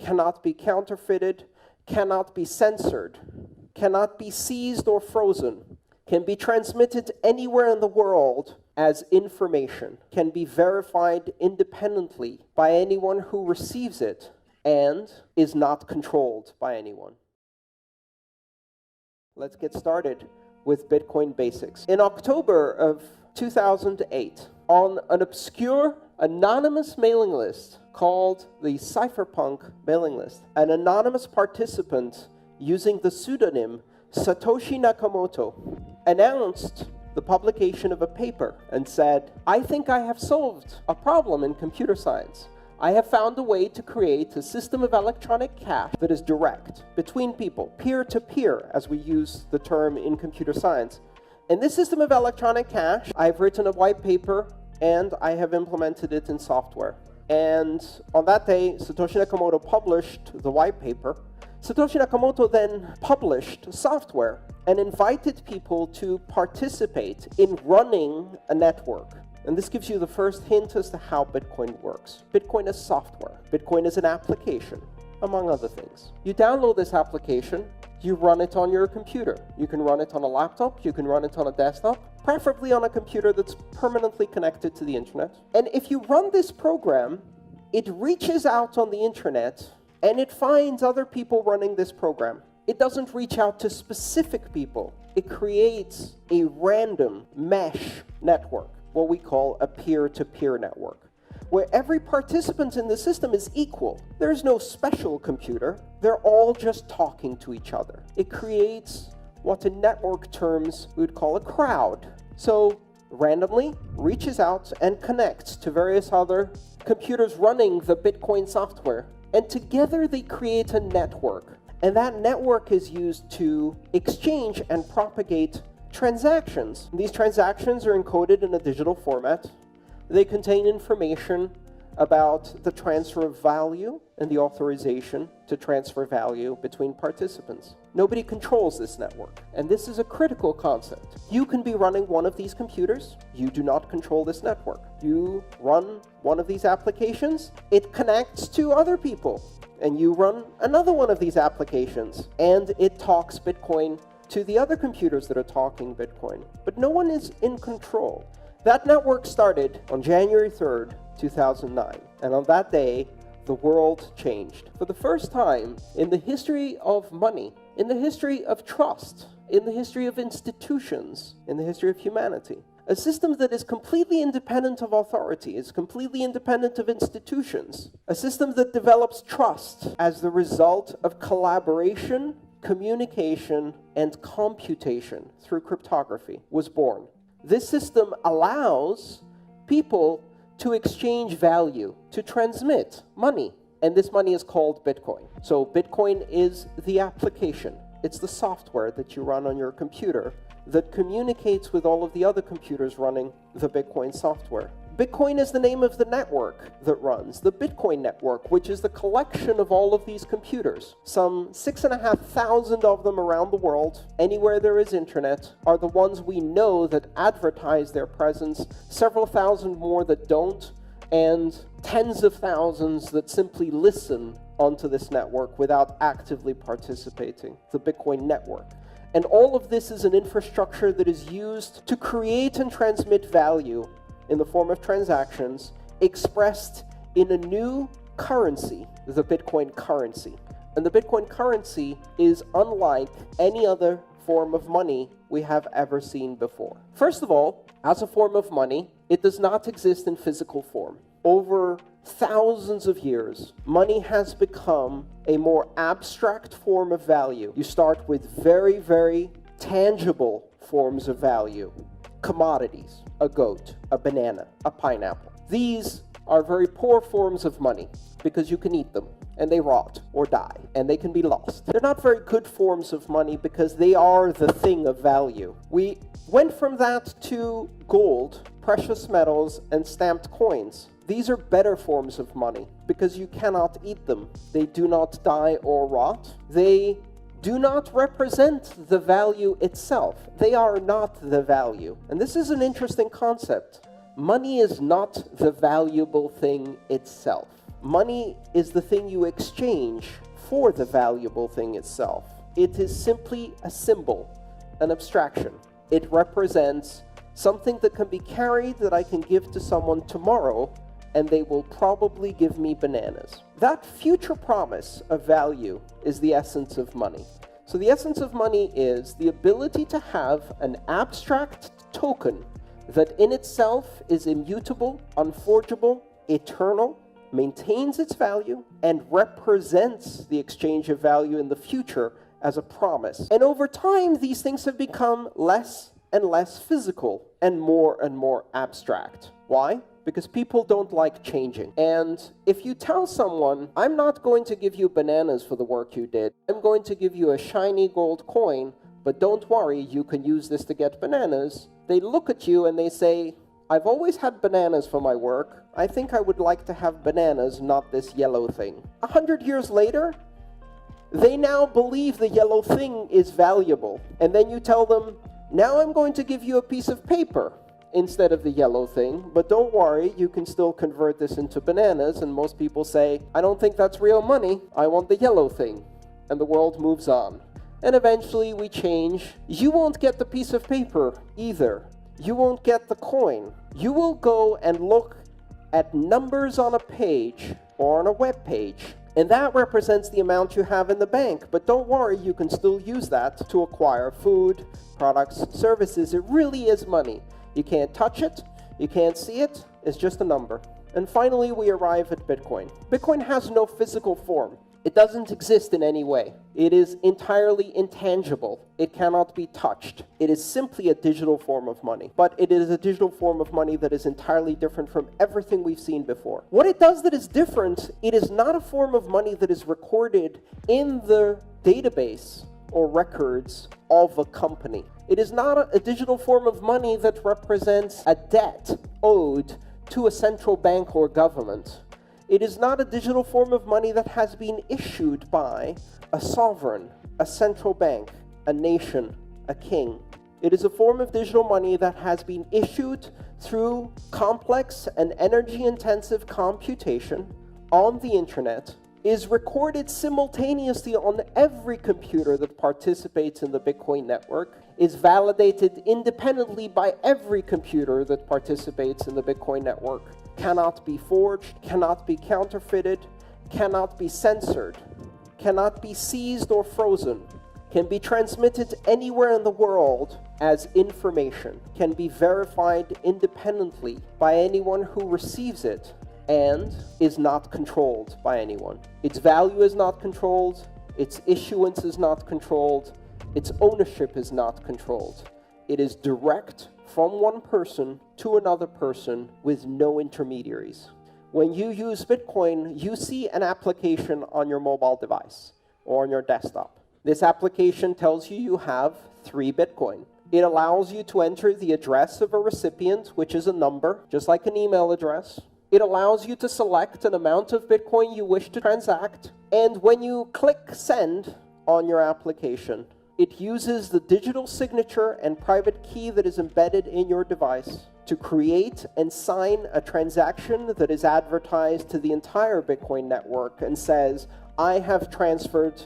cannot be counterfeited, cannot be censored, cannot be seized or frozen, can be transmitted anywhere in the world as information, can be verified independently by anyone who receives it, and is not controlled by anyone. Let's get started with Bitcoin basics. In October of 2008, on an obscure, anonymous mailing list called the Cypherpunk mailing list, an anonymous participant using the pseudonym Satoshi Nakamoto announced the publication of a paper and said, "I think I have solved a problem in computer science. I have found a way to create a system of electronic cash that is direct between people, peer-to-peer, as we use the term in computer science. In this system of electronic cash, I've written a white paper and I have implemented it in software." And on that day, Satoshi Nakamoto published the white paper. Satoshi Nakamoto then published software and invited people to participate in running a network. And this gives you the first hint as to how Bitcoin works. Bitcoin is software. Bitcoin is an application, among other things. You download this application, you run it on your computer. You can run it on a laptop, you can run it on a desktop, preferably on a computer that's permanently connected to the internet. And if you run this program, it reaches out on the internet and it finds other people running this program. It doesn't reach out to specific people. It creates a random mesh network, what we call a peer-to-peer network, where every participant in the system is equal. There's no special computer. They're all just talking to each other. It creates what in network terms we would call a crowd. So randomly reaches out and connects to various other computers running the Bitcoin software. And together they create a network. And that network is used to exchange and propagate transactions. These transactions are encoded in a digital format. They contain information about the transfer of value and the authorization to transfer value between participants. Nobody controls this network, and this is a critical concept. You can be running one of these computers. You do not control this network. You run one of these applications, it connects to other people, and you run another one of these applications, and it talks Bitcoin to the other computers that are talking Bitcoin. But no one is in control. That network started on January 3rd, 2009. And on that day, the world changed. For the first time in the history of money, in the history of trust, in the history of institutions, in the history of humanity, a system that is completely independent of authority, is completely independent of institutions, a system that develops trust as the result of collaboration, communication, and computation through cryptography was born. This system allows people to exchange value, to transmit money, and this money is called Bitcoin. So Bitcoin is the application. It's the software that you run on your computer that communicates with all of the other computers running the Bitcoin software. Bitcoin is the name of the network that runs, the Bitcoin network, which is the collection of all of these computers. Some 6,500 of them around the world, anywhere there is internet, are the ones we know that advertise their presence, several thousand more that don't, and tens of thousands that simply listen onto this network without actively participating, the Bitcoin network. And all of this is an infrastructure that is used to create and transmit value in the form of transactions expressed in a new currency, the Bitcoin currency. And the Bitcoin currency is unlike any other form of money we have ever seen before. First of all, as a form of money, it does not exist in physical form. Over thousands of years, money has become a more abstract form of value. You start with very, very tangible forms of value. Commodities, a goat, a banana, a pineapple. These are very poor forms of money because you can eat them and they rot or die and they can be lost. They're not very good forms of money because they are the thing of value. We went from that to gold, precious metals, and stamped coins. These are better forms of money because you cannot eat them. They do not die or rot. They do not represent the value itself. They are not the value. And this is an interesting concept. Money is not the valuable thing itself. Money is the thing you exchange for the valuable thing itself. It is simply a symbol, an abstraction. It represents something that can be carried that I can give to someone tomorrow, and they will probably give me bananas. That future promise of value is the essence of money. So the essence of money is the ability to have an abstract token that in itself is immutable, unforgeable, eternal, maintains its value, and represents the exchange of value in the future as a promise. And over time, these things have become less and less physical and more abstract. Why? Because people don't like changing. And if you tell someone, I'm not going to give you bananas for the work you did, I'm going to give you a shiny gold coin, but don't worry, you can use this to get bananas, they look at you and they say, I've always had bananas for my work. I think I would like to have bananas, not this yellow thing. 100 years later, they now believe the yellow thing is valuable. And then you tell them, now I'm going to give you a piece of paper instead of the yellow thing, but don't worry, you can still convert this into bananas. And most people say, I don't think that's real money, I want the yellow thing. And the world moves on. And eventually we change. You won't get the piece of paper either. You won't get the coin. You will go and look at numbers on a page or on a web page, and that represents the amount you have in the bank. But don't worry, you can still use that to acquire food, products, services. It really is money. You can't touch it, you can't see it, it's just a number. And finally, we arrive at Bitcoin. Bitcoin has no physical form. It doesn't exist in any way. It is entirely intangible. It cannot be touched. It is simply a digital form of money. But it is a digital form of money that is entirely different from everything we've seen before. What it does that is different, it is not a form of money that is recorded in the database or records of a company. It is not a digital form of money that represents a debt owed to a central bank or government. It is not a digital form of money that has been issued by a sovereign, a central bank, a nation, a king. It is a form of digital money that has been issued through complex and energy-intensive computation on the internet, is recorded simultaneously on every computer that participates in the Bitcoin network, is validated independently by every computer that participates in the Bitcoin network, cannot be forged, cannot be counterfeited, cannot be censored, cannot be seized or frozen, can be transmitted anywhere in the world as information, can be verified independently by anyone who receives it, and is not controlled by anyone. Its value is not controlled, its issuance is not controlled, its ownership is not controlled. It is direct from one person to another person with no intermediaries. When you use Bitcoin, you see an application on your mobile device or on your desktop. This application tells you you have 3 Bitcoin. It allows you to enter the address of a recipient, which is a number, just like an email address. It allows you to select an amount of Bitcoin you wish to transact. And when you click send on your application, it uses the digital signature and private key that is embedded in your device to create and sign a transaction that is advertised to the entire Bitcoin network and says, I have transferred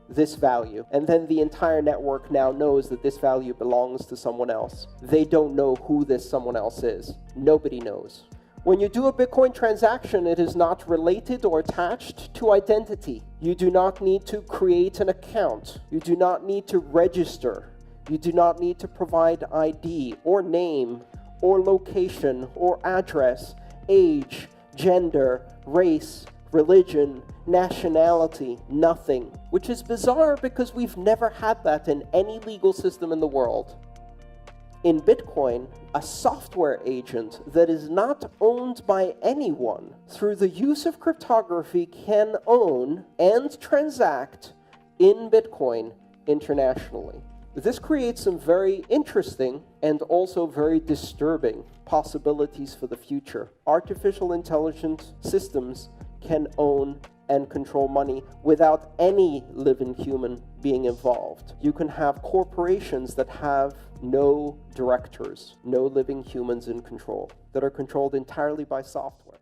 this value. And then the entire network now knows that this value belongs to someone else. They don't know who this someone else is. Nobody knows. When you do a Bitcoin transaction, it is not related or attached to identity. You do not need to create an account. You do not need to register. You do not need to provide ID or name or location or address, age, gender, race, religion, nationality, nothing. Which is bizarre because we've never had that in any legal system in the world. In Bitcoin, a software agent that is not owned by anyone through the use of cryptography can own and transact in Bitcoin internationally. This creates some very interesting and also very disturbing possibilities for the future. Artificial intelligence systems can own and control money without any living human being involved. You can have corporations that have no directors, no living humans in control, that are controlled entirely by software.